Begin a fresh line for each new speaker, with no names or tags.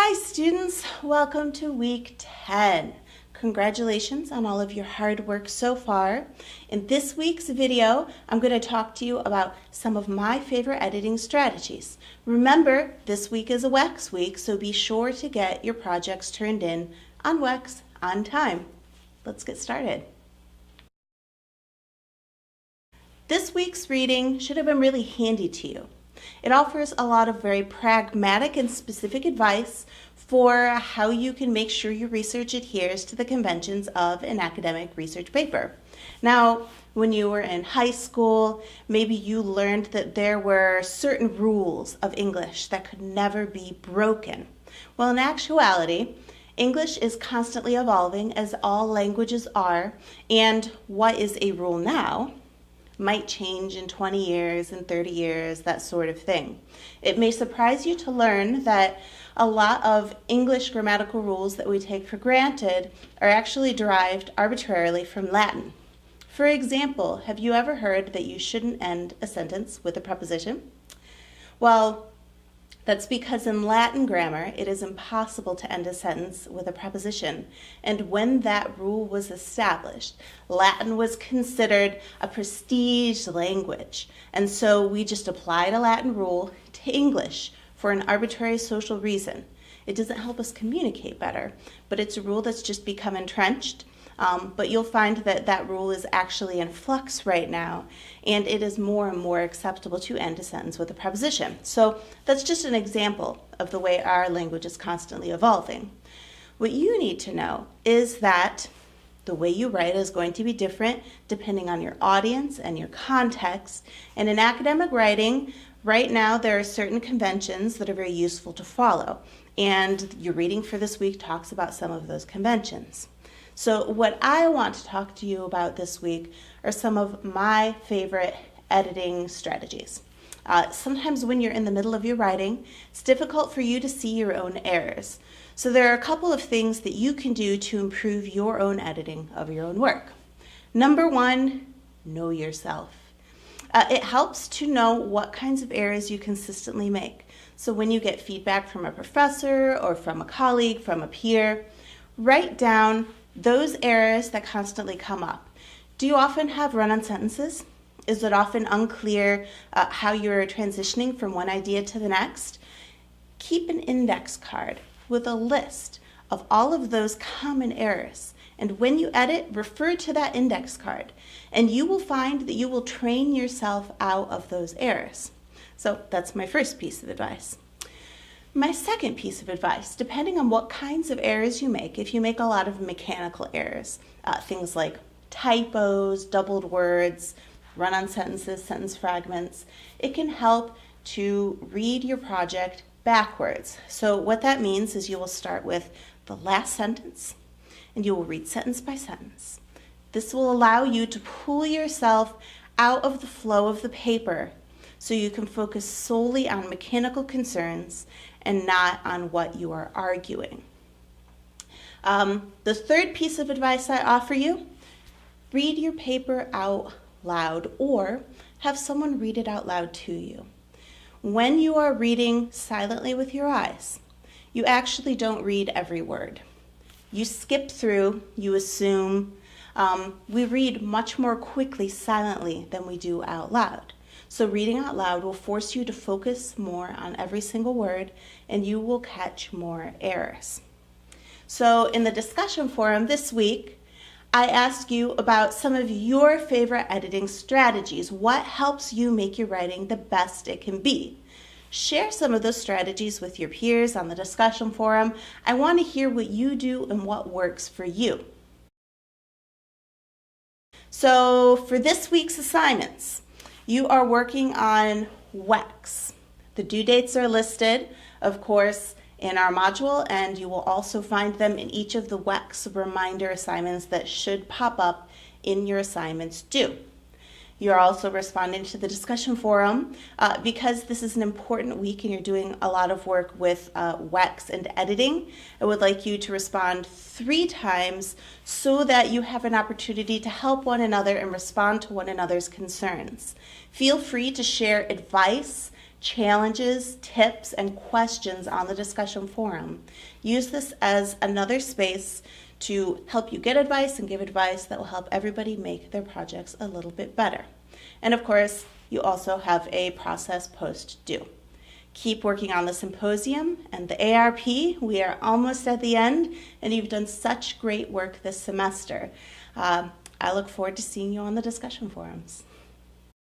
Hi students, welcome to week 10. Congratulations on all of your hard work so far. In this week's video, I'm going to talk to you about some of my favorite editing strategies. Remember, this week is a WEX week, so be sure to get your projects turned in on WEX on time. Let's get started. This week's reading should have been really handy to you. It offers a lot of very pragmatic and specific advice for how you can make sure your research adheres to the conventions of an academic research paper. Now, when you were in high school, maybe you learned that there were certain rules of English that could never be broken. Well, in actuality, English is constantly evolving, as all languages are, and what is a rule now might change in 20 years and 30 years, that sort of thing. It may surprise you to learn that a lot of English grammatical rules that we take for granted are actually derived arbitrarily from Latin. For example, have you ever heard that you shouldn't end a sentence with a preposition? Well, that's because in Latin grammar, it is impossible to end a sentence with a preposition. And when that rule was established, Latin was considered a prestige language. And so we just applied a Latin rule to English for an arbitrary social reason. It doesn't help us communicate better, but it's a rule that's just become entrenched. But you'll find that that rule is actually in flux right now, and it is more and more acceptable to end a sentence with a preposition. So that's just an example of the way our language is constantly evolving. What you need to know is that the way you write is going to be different depending on your audience and your context. And in academic writing, right now there are certain conventions that are very useful to follow. And your reading for this week talks about some of those conventions. So what I want to talk to you about this week are some of my favorite editing strategies. Sometimes when you're in the middle of your writing, it's difficult for you to see your own errors. So there are a couple of things that you can do to improve your own editing of your own work. Number one, know yourself. It helps to know what kinds of errors you consistently make. So when you get feedback from a professor or from a colleague, from a peer, write down those errors that constantly come up. Do you often have run-on sentences? Is it often unclear how you're transitioning from one idea to the next? Keep an index card with a list of all of those common errors. And when you edit, refer to that index card. And you will find that you will train yourself out of those errors. So that's my first piece of advice. My second piece of advice, depending on what kinds of errors you make, if you make a lot of mechanical errors, things like typos, doubled words, run-on sentences, sentence fragments, it can help to read your project backwards. So what that means is you will start with the last sentence and you will read sentence by sentence. This will allow you to pull yourself out of the flow of the paper so you can focus solely on mechanical concerns and not on what you are arguing. The third piece of advice I offer you, read your paper out loud or have someone read it out loud to you. When you are reading silently with your eyes, you actually don't read every word. You skip through, you assume. We read much more quickly silently than we do out loud. So reading out loud will force you to focus more on every single word and you will catch more errors. So in the discussion forum this week, I asked you about some of your favorite editing strategies. What helps you make your writing the best it can be? Share some of those strategies with your peers on the discussion forum. I want to hear what you do and what works for you. So for this week's assignments, you are working on WEX. The due dates are listed, of course, in our module, and you will also find them in each of the WEX reminder assignments that should pop up in your assignments due. You're also responding to the discussion forum because this is an important week and you're doing a lot of work with WEX and editing. I would like you to respond 3 times so that you have an opportunity to help one another and respond to one another's concerns. Feel free to share advice, challenges, tips, and questions on the discussion forum. Use this as another space to help you get advice and give advice that will help everybody make their projects a little bit better. And of course, you also have a process post due. Keep working on the symposium and the ARP. We are almost at the end, and you've done such great work this semester. I look forward to seeing you on the discussion forums.